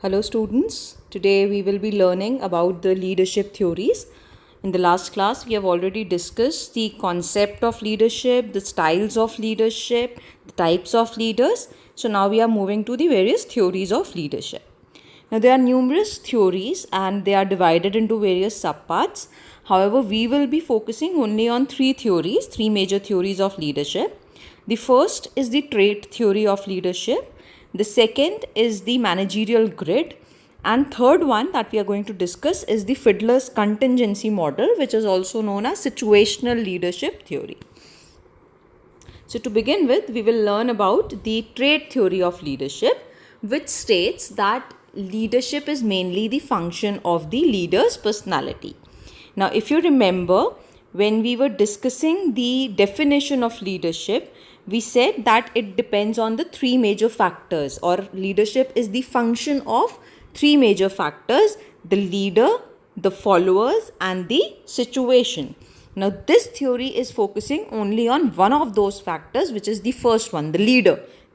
Hello students, today we will be learning about the leadership theories. In the last class, we have already discussed the concept of leadership, the styles of leadership, the types of leaders. So now we are moving to the various theories of leadership. Now there are numerous theories and they are divided into various subparts. However, we will be focusing only on three major theories of leadership. The first is the trait theory of leadership. The second is the managerial grid. And third one that we are going to discuss is the Fiedler's contingency model, which is also known as situational leadership theory. So to begin with, we will learn about the trait theory of leadership, which states that leadership is mainly the function of the leader's personality. Now, if you remember, when we were discussing the definition of leadership, we said that it depends on the three major factors, or leadership is the function of three major factors: the leader, the followers, and the situation. Now, this theory is focusing only on one of those factors, which is the first one, the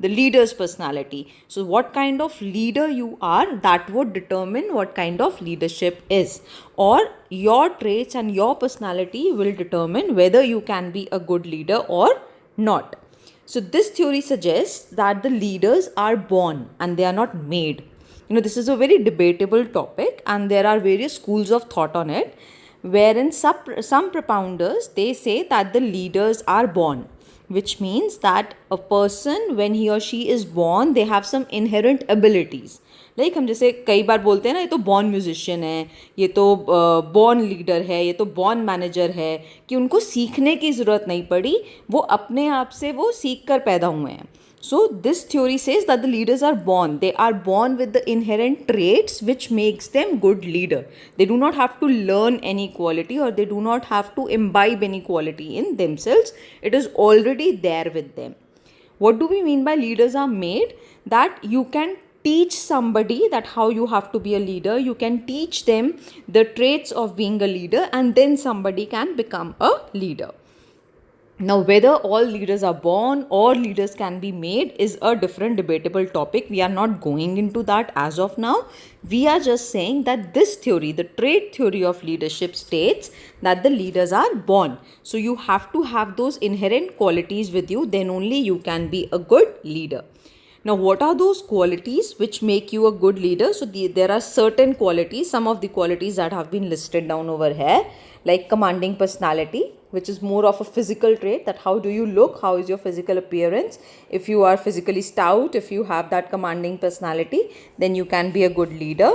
leader's personality. So, what kind of leader you are, that would determine what kind of leadership is, or your traits and your personality will determine whether you can be a good leader or not. So, this theory suggests that the leaders are born and they are not made. This is a very debatable topic, and there are various schools of thought on it, wherein some propounders, they say that the leaders are born, which means that a person, when he or she is born, they have some inherent abilities. Like हम जैसे कई बार बोलते हैं ना, ये तो born musician है, ये तो बॉर्न लीडर है, ये तो बॉर्न मैनेजर है, कि उनको सीखने की ज़रूरत नहीं पड़ी, वो अपने आप से वो सीख कर पैदा हुए हैं. So this theory says that the leaders are born. They are born with the inherent traits which makes them good leader. They do not have to learn any quality, or they do not have to imbibe any quality in themselves. It is already there with them. What do we mean by leaders are made? That you can teach somebody that how you have to be a leader. You can teach them the traits of being a leader, and then somebody can become a leader. Now, whether all leaders are born or leaders can be made is a different debatable topic. We are not going into that as of now. We are just saying that this theory, the trait theory of leadership, states that the leaders are born. So, you have to have those inherent qualities with you, then only you can be a good leader. Now, what are those qualities which make you a good leader? So, there are certain qualities, some of the qualities that have been listed down over here, like commanding personality, which is more of a physical trait, that how do you look, how is your physical appearance. If you are physically stout, if you have that commanding personality, then you can be a good leader.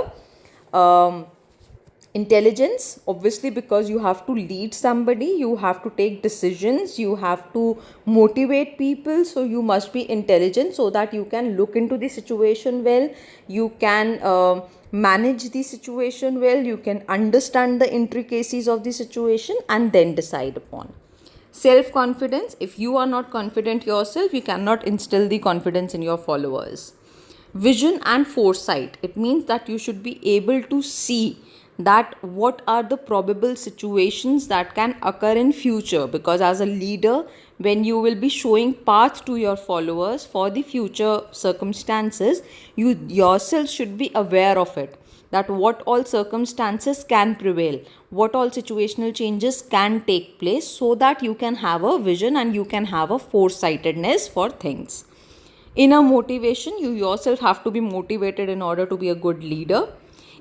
Intelligence, obviously, because you have to lead somebody, you have to take decisions, you have to motivate people, so you must be intelligent so that you can look into the situation well, you can manage the situation well, you can understand the intricacies of the situation and then decide upon. Self-confidence, if you are not confident yourself, you cannot instill the confidence in your followers. Vision and foresight, it means that you should be able to see that what are the probable situations that can occur in future, because as a leader, when you will be showing path to your followers for the future circumstances, you yourself should be aware of it, that what all circumstances can prevail, what all situational changes can take place, so that you can have a vision and you can have a foresightedness for things. Inner motivation, you yourself have to be motivated in order to be a good leader.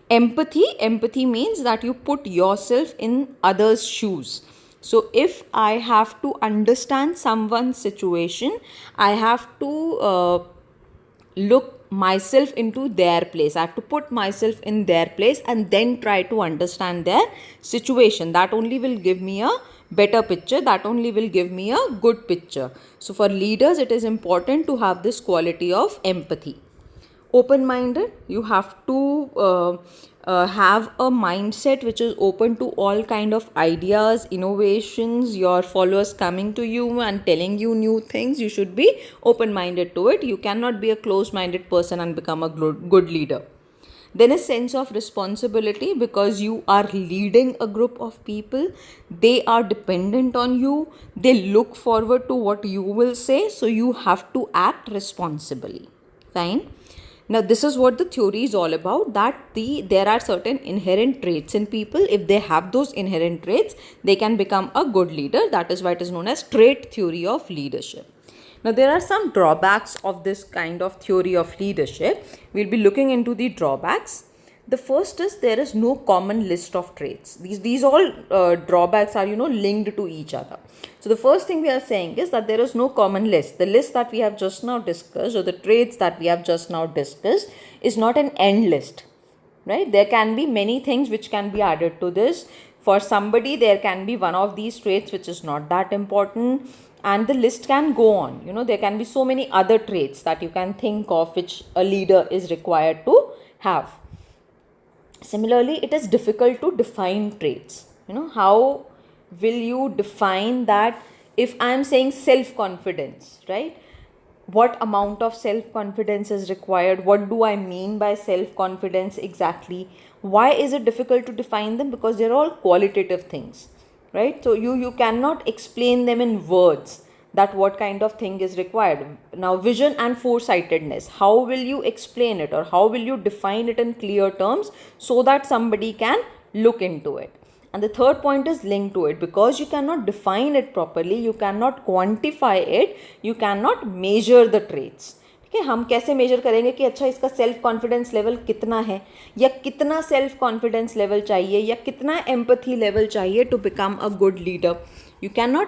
Empathy means that you put yourself in others' shoes. So if I have to understand someone's situation, I have to look myself into their place. I have to put myself in their place and then try to understand their situation. That only will give me a better picture. That only will give me a good picture. So for leaders, it is important to have this quality of empathy. Open-minded, you have to have a mindset which is open to all kind of ideas, innovations, your followers coming to you and telling you new things. You should be open-minded to it. You cannot be a closed-minded person and become a good leader. Then a sense of responsibility, because you are leading a group of people. They are dependent on you. They look forward to what you will say. So you have to act responsibly. Fine. Now, this is what the theory is all about, that there are certain inherent traits in people. If they have those inherent traits, they can become a good leader. That is why it is known as trait theory of leadership. Now, there are some drawbacks of this kind of theory of leadership. We'll be looking into the drawbacks. The first is there is no common list of traits. These all drawbacks are, linked to each other. So the first thing we are saying is that there is no common list. The list that we have just now discussed, or the traits that we have just now discussed, is not an end list, right? There can be many things which can be added to this. For somebody, there can be one of these traits which is not that important, and the list can go on. There can be so many other traits that you can think of which a leader is required to have. Similarly, it is difficult to define traits. How will you define that? If I am saying self-confidence, right? What amount of self-confidence is required? What do I mean by self-confidence exactly? Why is it difficult to define them? Because they're all qualitative things, right? So you cannot explain them in words, that what kind of thing is required. Now, vision and foresightedness, how will you explain it, or how will you define it in clear terms so that somebody can look into it? And the third point is linked to it. Because you cannot define it properly, you cannot quantify it, you cannot measure the traits. ठीक है, हम कैसे major करेंगे कि अच्छा इसका self confidence level कितना है, या कितना सेल्फ कॉन्फिडेंस लेवल चाहिए, या कितना एम्पथी लेवल चाहिए to become a good leader? You cannot,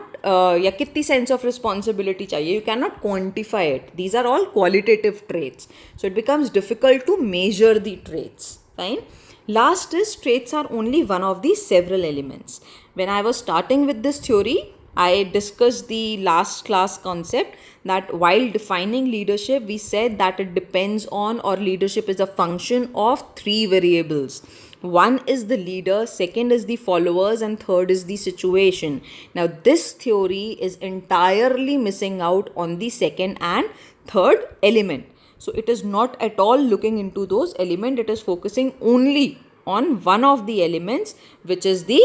या कितनी सेंस ऑफ रिस्पॉन्सिबिलिटी चाहिए, you cannot quantify it. These are all qualitative traits. So it becomes difficult to measure the traits. Fine. Last is traits are only one of the several elements. When I was starting with this theory, I discussed the last class concept that while defining leadership, we said that it depends on, or leadership is a function of, three variables. One is the leader, second is the followers, and third is the situation. Now, this theory is entirely missing out on the second and third element. So, it is not at all looking into those elements. It is focusing only on one of the elements, which is the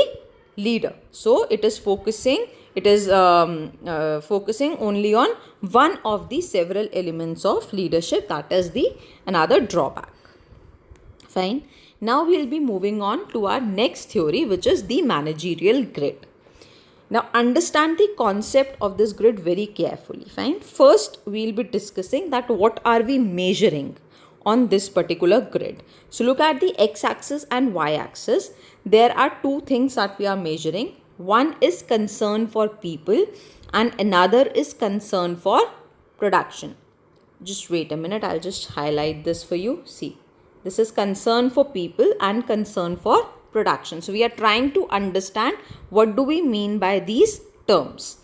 leader. So, it is focusing only on one of the several elements of leadership. That is the another drawback. Fine. Now we'll be moving on to our next theory, which is the managerial grid. Now understand the concept of this grid very carefully. Fine. First, we'll be discussing that what are we measuring on this particular grid. So look at the x-axis and y-axis. There are two things that we are measuring. One is concern for people and another is concern for production. Just wait a minute. I'll just highlight this for you. See. This is concern for people and concern for production. So we are trying to understand what do we mean by these terms.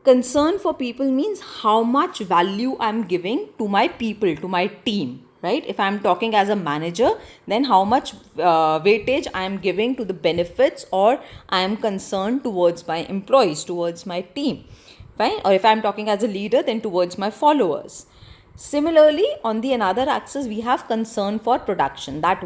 Concern for people means how much value I'm giving to my people, to my team, right? If I'm talking as a manager, then how much weightage I am giving to the benefits, or I am concerned towards my employees, towards my team, fine? Or if I'm talking as a leader, then towards my followers. Similarly, on the another axis, we have concern for production, that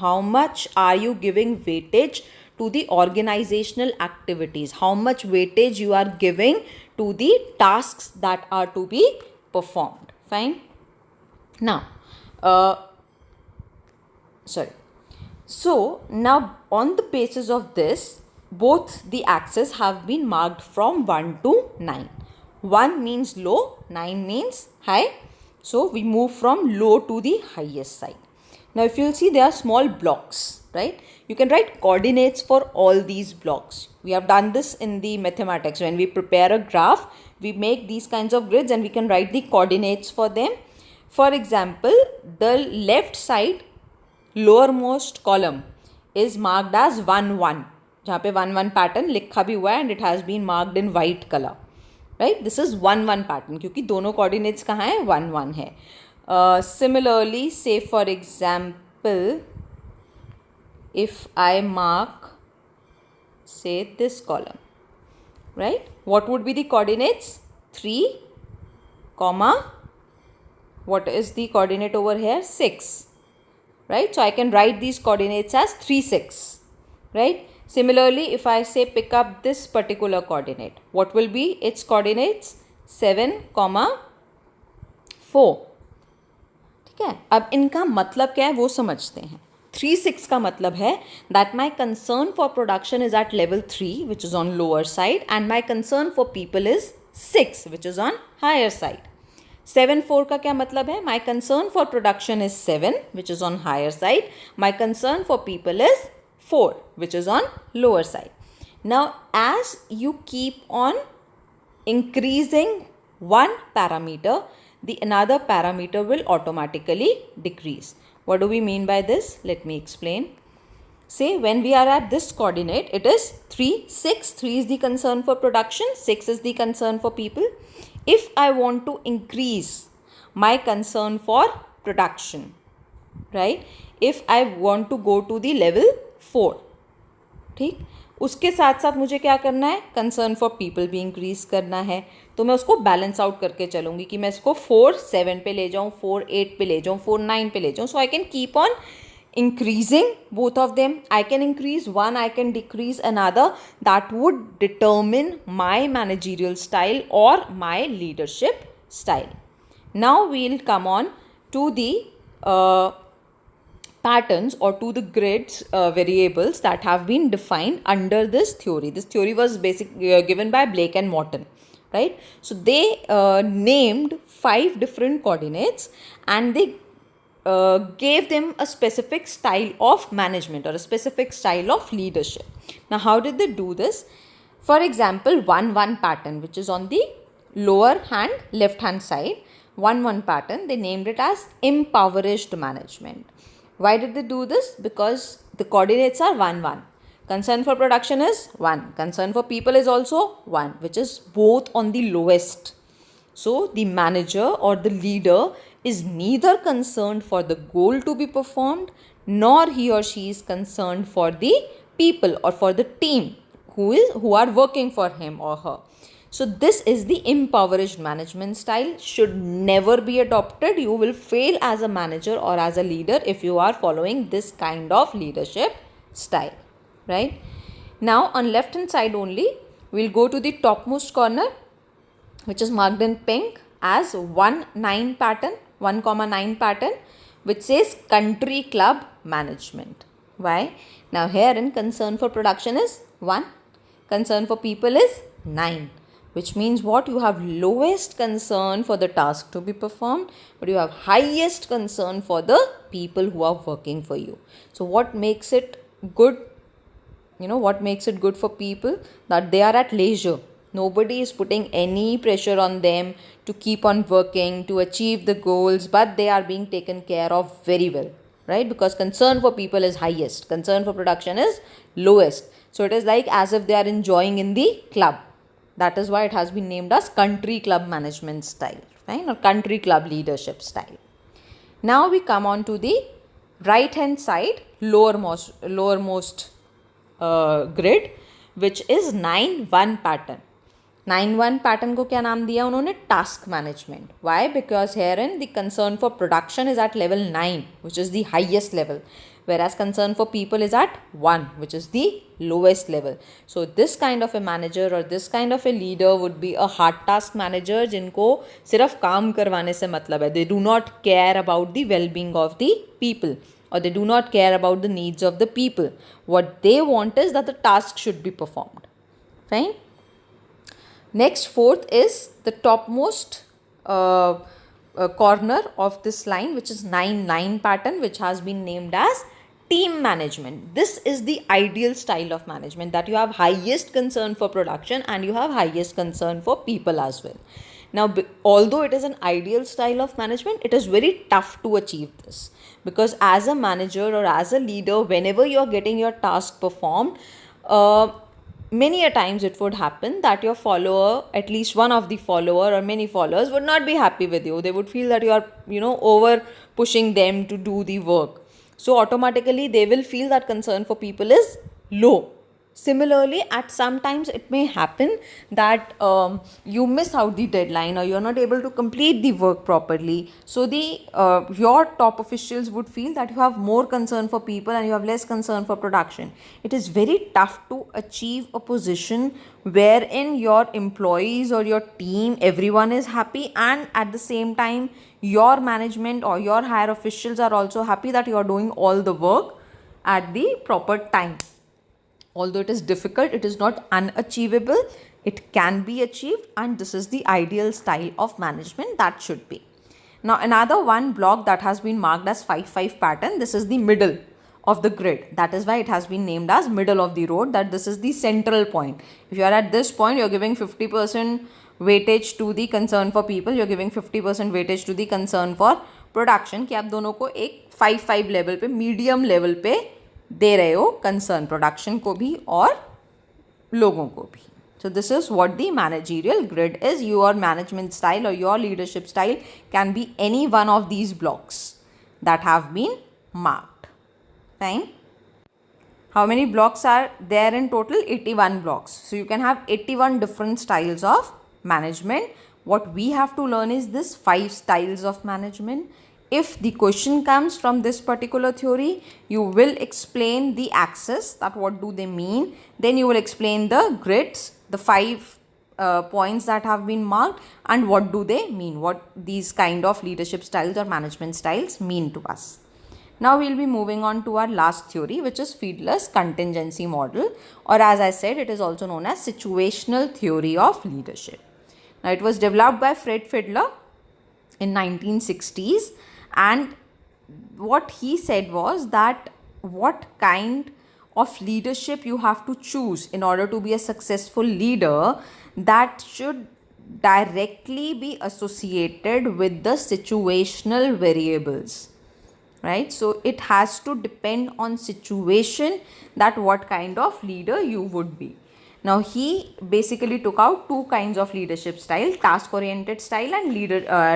how much are you giving weightage to the organizational activities, how much weightage you are giving to the tasks that are to be performed. Fine. Now, So now on the basis of this, both the axes have been marked from 1 to 9. 1 means low, 9 means high. So we move from low to the highest side. Now if you'll see, there are small blocks, right? You can write coordinates for all these blocks. We have done this in the mathematics. When we prepare a graph, we make these kinds of grids and we can write the coordinates for them. For example, the left side lowermost column is marked as 1 1, जहाँ पे 1 1 pattern लिखा भी हुआ है and it has been marked in white color. Right? This is 1 1 pattern क्योंकि दोनों coordinates कहाँ है? 1 1 है. Similarly, say for example, if I mark, say this column, right? What would be the coordinates? 3, comma, what is the coordinate over here? 6, right? So I can write these coordinates as 3 6, right? Similarly, if I say pick up this particular coordinate, what will be its coordinates? 7, 4. ठीक है, अब इनका मतलब क्या है वो समझते हैं. 3-6 का मतलब है that my concern for production is at level 3 which is on lower side and my concern for people is 6 which is on higher side. 7-4 का क्या मतलब है? My concern for production is 7 which is on higher side. My concern for people is 4 which is on lower side. Now as you keep on increasing one parameter, the another parameter will automatically decrease. What do we mean by this? Let me explain. Say when we are at this coordinate, it is 3, 6. 3 is the concern for production, 6 is the concern for people. If I want to increase my concern for production, right? If I want to go to the level 4, ठीक, उसके साथ साथ मुझे क्या करना है? Concern for people भी increase करना है. तो मैं उसको बैलेंस आउट करके चलूँगी कि मैं इसको 4-7 पे ले जाऊँ, 4-8 पे ले जाऊँ, 4-9 पे ले जाऊँ. So I can keep on increasing both of them. I can increase one, I can decrease another. That would determine my managerial style or my leadership style. Now we'll come on to the patterns or to the grids variables that have been defined under this theory. This theory was given by Blake and Morton, right? So they named 5 different coordinates and they gave them a specific style of management or a specific style of leadership. Now how did they do this? For example, 1-1 pattern, which is on the lower hand left hand side, 1-1 pattern, they named it as impoverished management. Why did they do this? Because the coordinates are 1-1. Concern for production is 1. Concern for people is also 1, which is both on the lowest. So the manager or the leader is neither concerned for the goal to be performed, nor he or she is concerned for the people or for the team who are working for him or her. So this is the impoverished management style. Should never be adopted. You will fail as a manager or as a leader if you are following this kind of leadership style, right? Now on left hand side only, we'll go to the topmost corner, which is marked in pink as 1-9 pattern, 1-9 pattern, which says country club management. Why? Now here in concern for production is 1, concern for people is 9, which means what? You have lowest concern for the task to be performed, but you have highest concern for the people who are working for you. So what makes it good? What makes it good for people? That they are at leisure. Nobody is putting any pressure on them to keep on working, to achieve the goals, but they are being taken care of very well, right? Because concern for people is highest, concern for production is lowest. So it is like as if they are enjoying in the club. That is why it has been named as country club management style, right? Or country club leadership style. Now we come on to the right hand side, lowermost grid, which is 9-1 pattern. 9-1 pattern को क्या नाम दिया उन्होंने? Task management. Why? Because here in the concern for production is at level 9 which is the highest level, whereas concern for people is at 1, which is the lowest level. So this kind of a manager or this kind of a leader would be a hard task manager जिनको सिर्फ काम करवाने से मतलब है. They do not care about the well-being of the people, or they do not care about the needs of the people. What they want is that the task should be performed. Fine. Next, fourth is the topmost corner of this line, which is 9-9 pattern, which has been named as team management. This is the ideal style of management, that you have highest concern for production and you have highest concern for people as well. Now, although it is an ideal style of management, it is very tough to achieve this, because as a manager or as a leader, whenever you are getting your task performed, many a times it would happen that your follower, at least one of the follower or many followers, would not be happy with you. They would feel that you are, over pushing them to do the work. So automatically they will feel that concern for people is low. Similarly, at some times it may happen that you miss out the deadline or you are not able to complete the work properly. So your top officials would feel that you have more concern for people and you have less concern for production. It is very tough to achieve a position wherein your employees or your team, everyone is happy, and at the same time your management or your higher officials are also happy that you are doing all the work at the proper time. Although it is difficult, it is not unachievable, it can be achieved, and this is the ideal style of management that should be. Now another one block that has been marked as 5-5 pattern, this is the middle of the grid. That is why it has been named as middle of the road, that this is the central point. If you are at this point, you are giving 50% weightage to the concern for people, you are giving 50% weightage to the concern for production, कि आप दोनों को एक 5-5 level पे, medium level पे दे रहे हो concern, production को भी और लोगों को भी. So this is what the managerial grid is. Your management style or your leadership style can be any one of these blocks that have been marked. Fine. How many blocks are there in total? 81 blocks. So you can have 81 different styles of management. What we have to learn is this 5 styles of management. If the question comes from this particular theory, you will explain the axis, that what do they mean. Then you will explain the grids, the 5 points that have been marked, and what do they mean, what these kind of leadership styles or management styles mean to us. Now we will be moving on to our last theory, which is Fiedler's contingency model, or as I said, it is also known as situational theory of leadership. Now it was developed by Fred Fiedler in 1960s, and what he said was that what kind of leadership you have to choose in order to be a successful leader, that should directly be associated with the situational variables, right? So it has to depend on situation that what kind of leader you would be. Now he basically took out 2 kinds of leadership style, task oriented style and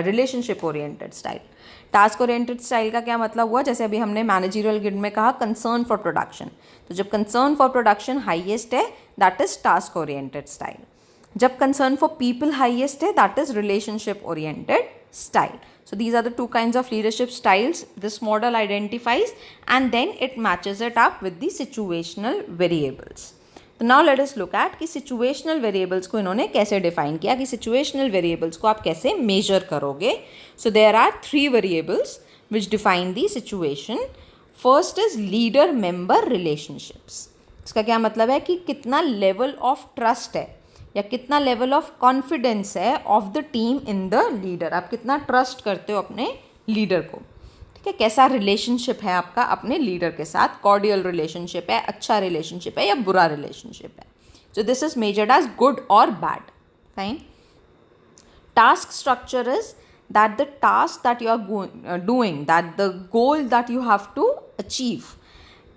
relationship oriented style. Task oriented style का क्या मतलब हुआ, जैसे अभी हमने managerial grid में कहा concern for production, तो जब कंसर्न फॉर प्रोडक्शन हाईएस्ट है that is task oriented style. जब कंसर्न फॉर पीपल हाईएस्ट है that is relationship oriented style. So these are the 2 kinds of leadership styles this model identifies, and then it matches it up with the situational variables. तो now let us look at कि situational variables को इन्होंने कैसे define किया, कि situational variables को आप कैसे measure करोगे. So there are 3 variables which define the situation. First is leader-member relationships. इसका क्या मतलब है कि कितना level of trust है या कितना level of confidence है of the team in the leader. आप कितना trust करते हो अपने leader को, ठीक है, कैसा रिलेशनशिप है आपका अपने लीडर के साथ, कॉर्डियल रिलेशनशिप है, अच्छा रिलेशनशिप है या बुरा रिलेशनशिप है. So this is measured as good और bad. Fine. Task structure is that the task that you are doing, that the goal that you have to achieve,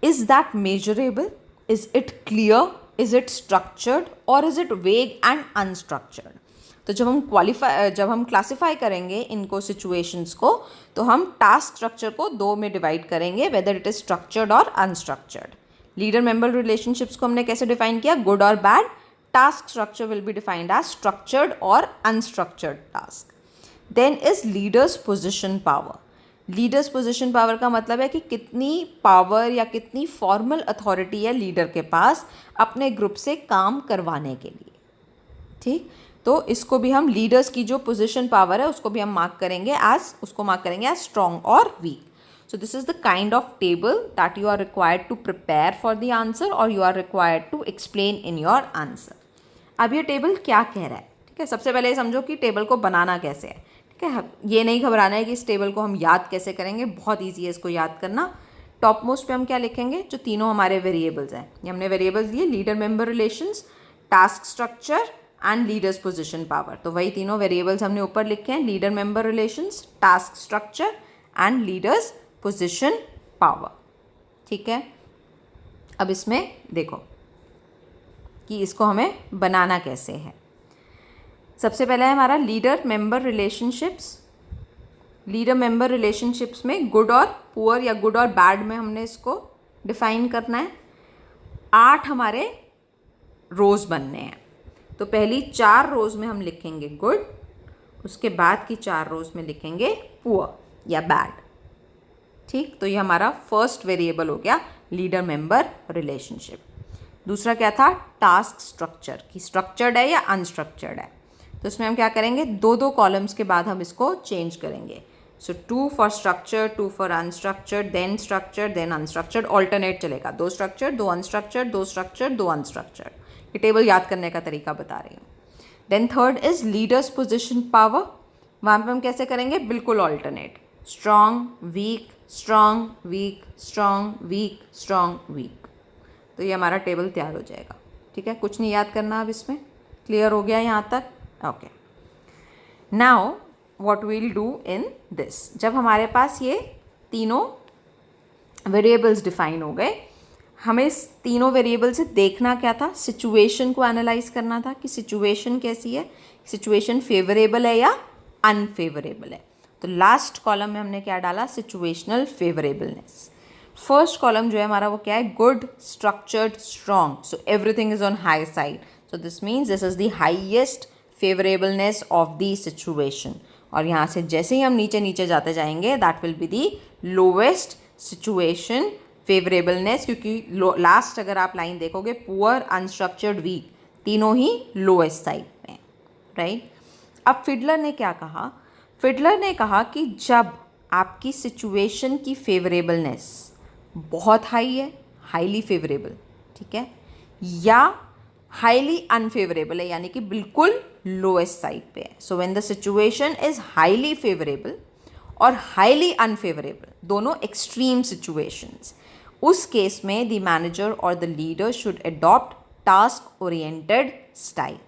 is that measurable, is it clear, is it structured और is it vague and unstructured. तो जब हम classify करेंगे इनको situations को, तो हम task structure को 2 में डिवाइड करेंगे, वेदर इट इज स्ट्रक्चर्ड और अनस्ट्रक्चर्ड. लीडर मेंबर रिलेशनशिप्स को हमने कैसे डिफाइन किया, गुड और bad. Task structure will be defined as structured और unstructured task. Then is leaders position power. Leaders position power का मतलब है कि कितनी पावर या कितनी फॉर्मल अथॉरिटी है लीडर के पास अपने ग्रुप से काम करवाने के लिए. ठीक, तो इसको भी हम लीडर्स की जो पोजीशन पावर है उसको भी हम मार्क करेंगे एज स्ट्रॉन्ग और weak. So this is the kind of table that you are required to prepare for the answer और you are required to explain in your answer. अब ये टेबल क्या कह रहा है, ठीक है, सबसे पहले समझो कि टेबल को बनाना कैसे है. ठीक है, ये नहीं घबराना है कि इस टेबल को हम याद कैसे करेंगे, बहुत ईजी है इसको याद करना. टॉप मोस्ट पे हम क्या लिखेंगे, जो तीनों हमारे वेरिएबल्स हैं, ये हमने वेरिएबल्स दिए, leader member relations, task structure and leaders position power. तो वही तीनों वेरिएबल्स हमने ऊपर लिखे हैं, leader member relations, task structure and leaders position power. ठीक है, अब इसमें देखो कि इसको हमें बनाना कैसे है. सबसे पहले है हमारा leader member relationships. Leader member relationships में गुड और पुअर या गुड और बैड में हमने इसको डिफाइन करना है. 8 हमारे रोज बनने हैं. तो पहली 4 रोज में हम लिखेंगे गुड, उसके बाद की 4 रोज में लिखेंगे पुअर या बैड. ठीक, तो ये हमारा फर्स्ट वेरिएबल हो गया लीडर मेंबर रिलेशनशिप. दूसरा क्या था, टास्क स्ट्रक्चर, कि स्ट्रक्चर्ड है या अनस्ट्रक्चर्ड है. तो इसमें हम क्या करेंगे, 2 कॉलम्स के बाद हम इसको चेंज करेंगे. So 2 for structure, 2 for unstructured, then unstructured, alternate चलेगा, 2 स्ट्रक्चर्ड, 2 अनस्ट्रक्चर्ड, 2 स्ट्रक्चर्ड, 2 अनस्ट्रक्चर्ड। ये टेबल याद करने का तरीका बता रही हूँ। Then third is leaders position power, वहाँ पे हम कैसे करेंगे, बिल्कुल alternate, strong weak, strong weak, strong weak, strong weak. तो ये हमारा टेबल तैयार हो जाएगा। ठीक है, कुछ नहीं याद करना अब इसमें, क्लियर हो गया यहाँ तक? Okay, now what we'll do in this, जब हमारे पास ये तीनों वेरिएबल्स डिफाइन हो गए, हमें इस तीनों वेरिएबल से देखना क्या था, सिचुएशन को एनालाइज करना था कि सिचुएशन कैसी है, सिचुएशन फेवरेबल है या अनफेवरेबल है। तो लास्ट कॉलम में हमने क्या डाला, सिचुएशनल फेवरेबलनेस। फर्स्ट कॉलम जो है हमारा वो क्या है, good, structured, strong, so everything is on high side, so this means this is the highest favourableness of the situation. और यहाँ से जैसे ही हम नीचे नीचे जाते जाएंगे, that will be the lowest situation favourableness, क्योंकि लास्ट अगर आप लाइन देखोगे, पुअर, अनस्ट्रक्चर्ड, वीक, तीनों ही लोएस्ट साइड में, राइट। अब फिडलर ने क्या कहा, फिडलर ने कहा कि जब आपकी सिचुएशन की फेवरेबलनेस बहुत हाई है, हाईली फेवरेबल, ठीक है, या हाईली अनफेवरेबल है, यानी कि बिल्कुल लोएस्ट साइड पे है, so when the situation is highly favourable और हाईली अनफेवरेबल, दोनों एक्सट्रीम सिचुएशंस, उस केस में द मैनेजर और the leader should adopt task oriented style.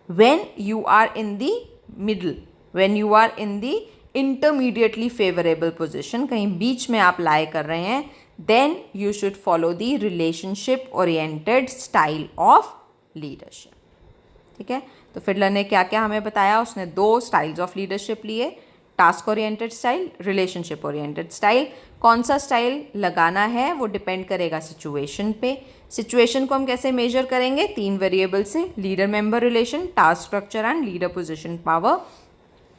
when you are in the middle, when you are in the intermediately favorable position, कहीं बीच में आप lie कर रहे हैं, then you should follow the relationship oriented style of leadership। ठीक है, तो Fiddler ने क्या क्या हमें बताया, उसने 2 स्टाइल्स ऑफ लीडरशिप लिए, task oriented style, relationship oriented style. कौन सा स्टाइल लगाना है वो डिपेंड करेगा सिचुएशन पे। सिचुएशन को हम कैसे मेजर करेंगे, 3 वेरिएबल से, leader member relation, task structure and leader position power.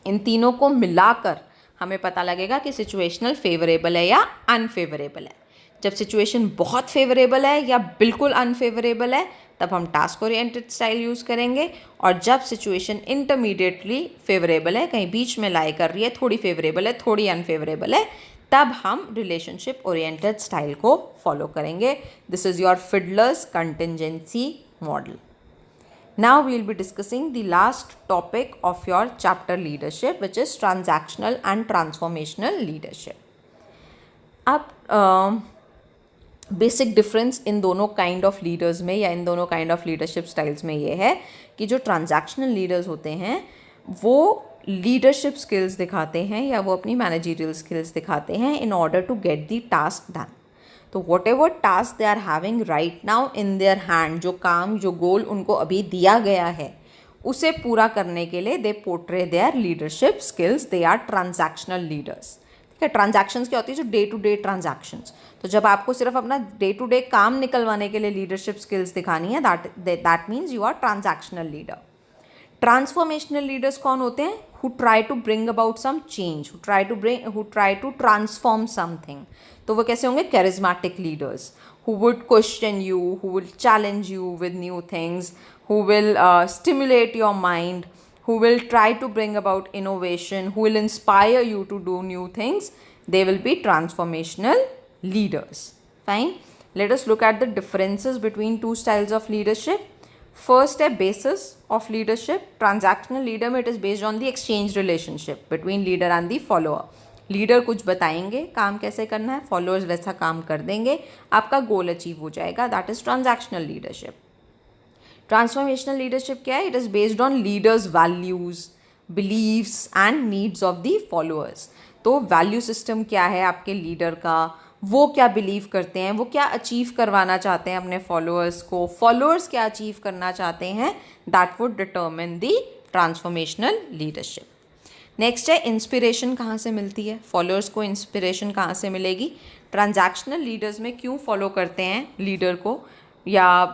इन तीनों को मिलाकर हमें पता लगेगा कि सिचुएशनल फेवरेबल है या अनफेवरेबल है। जब सिचुएशन बहुत फेवरेबल है या बिल्कुल अनफेवरेबल है, तब हम टास्क ओरिएंटेड स्टाइल यूज़ करेंगे, और जब सिचुएशन इंटरमीडिएटली फेवरेबल है, कहीं बीच में लाई कर रही है, थोड़ी फेवरेबल है, थोड़ी अनफेवरेबल है, तब हम रिलेशनशिप ओरिएंटेड स्टाइल को फॉलो करेंगे। This is your Fiedler's contingency model. Now we will be discussing the last topic of your chapter leadership, which is transactional and transformational leadership. अब बेसिक डिफरेंस इन दोनों kind of leaders में या इन दोनों kind of leadership styles में ये है कि जो ट्रांजैक्शनल लीडर्स होते हैं वो लीडरशिप स्किल्स दिखाते हैं या वो अपनी मैनेजरियल स्किल्स दिखाते हैं in order to get the task done. तो whatever task they are having right now in their hand, जो काम, जो गोल उनको अभी दिया गया है, उसे पूरा करने के लिए they portray their leadership skills, they are transactional leaders. ठीक है, ट्रांजैक्शंस क्या होती है, जो डे टू डे ट्रांजैक्शंस। तो जब आपको सिर्फ अपना डे टू डे काम निकलवाने के लिए लीडरशिप स्किल्स दिखानी है, that means you are transactional leader. Transformational leaders कौन होते हैं, who try to bring about some change, who try to transform something। तो वो कैसे होंगे, charismatic leaders who would question you, who will challenge you with new things, who will stimulate your mind, who will try to bring about innovation, who will inspire you to do new things. They will be transformational leaders. Fine, let us look at the differences between 2 styles of leadership. First है basis of leadership. Transactional leader में it is based on the exchange relationship between leader and the follower. Leader कुछ बताएंगे काम कैसे करना है, followers वैसा काम कर देंगे, आपका गोल अचीव हो जाएगा, that is transactional leadership. Transformational leadership क्या है, it is based on leaders values, believes and needs of the followers. तो वैल्यू सिस्टम क्या है आपके लीडर का, वो क्या बिलीव करते हैं, वो क्या अचीव करवाना चाहते हैं अपने फॉलोअर्स को, फॉलोअर्स क्या अचीव करना चाहते हैं, that would determine the transformational leadership. Next है इंस्पिरेशन कहाँ से मिलती है, फॉलोअर्स को इंस्पिरेशन कहाँ से मिलेगी। ट्रांजैक्शनल लीडर्स में क्यों फॉलो करते हैं लीडर को, या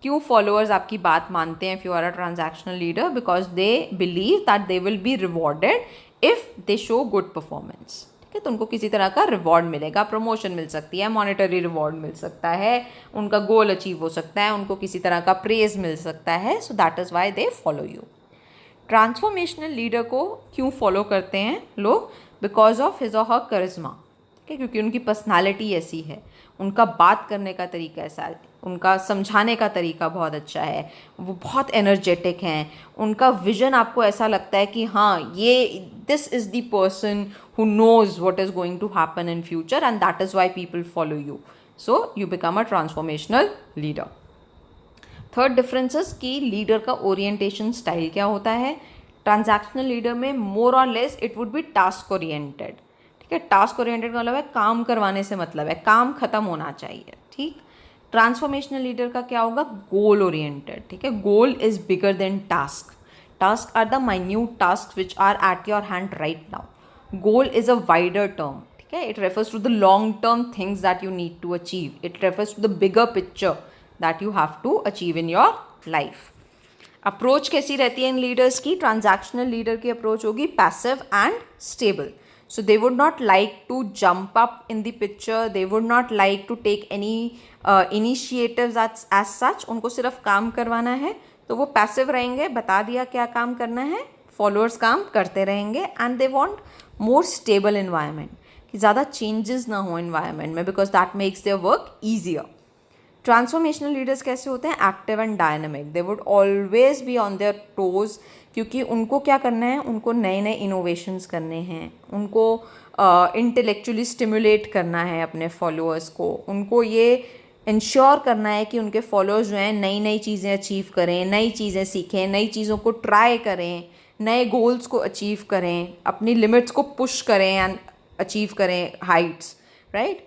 क्यों फॉलोअर्स आपकी बात मानते हैं if you are a transactional leader, because they believe that they will be rewarded if they show good performance. ठीक है, तो उनको किसी तरह का रिवॉर्ड मिलेगा, प्रमोशन मिल सकती है, मॉनेटरी रिवॉर्ड मिल सकता है, उनका गोल अचीव हो सकता है, उनको किसी तरह का प्रेज मिल सकता है, so that is why they follow you. Transformational leader को क्यों फॉलो करते हैं लोग, बिकॉज ऑफ हिज और हर करिश्मा, ठीक है, क्योंकि उनकी पर्सनालिटी ऐसी है, उनका बात करने का तरीका ऐसा है, उनका समझाने का तरीका बहुत अच्छा है, वो बहुत एनर्जेटिक हैं, उनका विजन आपको ऐसा लगता है कि हाँ ये this is the person who knows what is going to happen in future and that is why people follow you, so you become a transformational leader. Third differences कि लीडर का ओरिएंटेशन स्टाइल क्या होता है। Transactional leader में more और less it would be task oriented, ठीक है, task oriented का मतलब है काम करवाने से मतलब है, काम खत्म होना चाहिए, ठीक। ट्रांसफॉर्मेशनल लीडर का क्या होगा, गोल ओरिएंटेड, ठीक है, goal is bigger than task, task are the minute task which are at your hand right now, goal is a wider term, ठीक है, it refers to the long term things that you need to achieve, it refers to the bigger picture that you have to achieve in your life. Approach कैसी रहती है in leaders की, transactional leader की approach होगी passive and stable, so they would not like to jump up in the picture, they would not like to take any initiatives as such, उनको सिर्फ काम करवाना है तो वो पैसिव रहेंगे, बता दिया क्या काम करना है, फॉलोअर्स काम करते रहेंगे, and they want more stable environment, कि ज़्यादा चेंजेस ना हो इन्वायरमेंट में, because that makes their work easier. Transformational leaders कैसे होते हैं, active and dynamic, they would always be on their toes, क्योंकि उनको क्या करना है, उनको नए नए इनोवेशंस करने हैं, उनको इंटेलेक्चुअली स्टिमुलेट करना है अपने फॉलोअर्स को, उनको ये इंश्योर करना है कि उनके फॉलोअर्स जो हैं नई नई चीज़ें अचीव करें, नई चीज़ें सीखें, नई चीज़ों को ट्राई करें, नए गोल्स को अचीव करें, अपनी लिमिट्स को पुश करें एंड अचीव करें हाइट्स, राइट।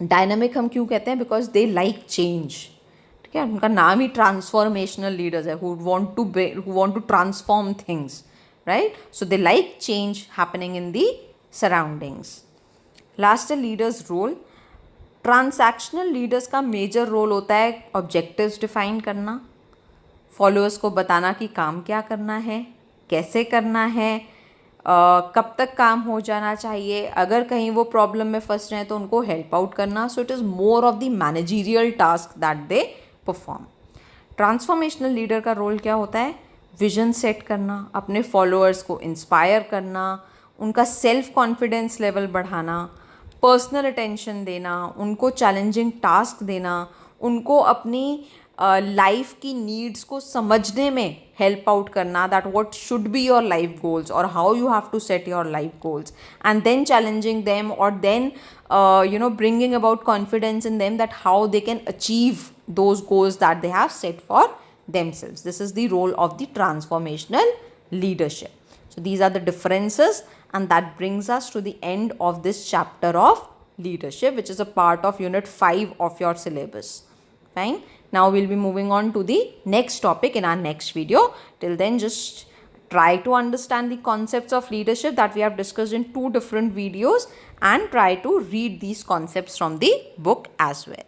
डायनामिक हम क्यों कहते हैं, बिकॉज दे लाइक चेंज, ठीक है, उनका नाम ही ट्रांसफॉर्मेशनल लीडर्स है, who want to transform things, right, so they like change happening in the surroundings. Last है लीडर्स रोल। ट्रांजैक्शनल लीडर्स का मेजर रोल होता है ऑब्जेक्टिव्स डिफाइन करना, फॉलोअर्स को बताना कि काम क्या करना है, कैसे करना है, कब तक काम हो जाना चाहिए, अगर कहीं वो प्रॉब्लम में फंस रहे हैं तो उनको हेल्प आउट करना, so it is more of the managerial task that they perform. Transformational leader का रोल क्या होता है, विजन सेट करना, अपने फॉलोअर्स को इंस्पायर करना, उनका सेल्फ कॉन्फिडेंस लेवल बढ़ाना, पर्सनल अटेंशन देना, उनको चैलेंजिंग टास्क देना, उनको अपनी लाइफ की नीड्स को समझने में हेल्प आउट करना, that what should be your life goals और how you have to set your life goals, and then challenging them और then bringing about confidence in them that how they can achieve those goals that they have set for themselves. This is the role of the transformational leadership. So these are the differences, and that brings us to the end of this chapter of leadership, which is a part of unit 5 of your syllabus. Fine. Now we'll be moving on to the next topic in our next video. Till then, just try to understand the concepts of leadership that we have discussed in 2 different videos, and try to read these concepts from the book as well.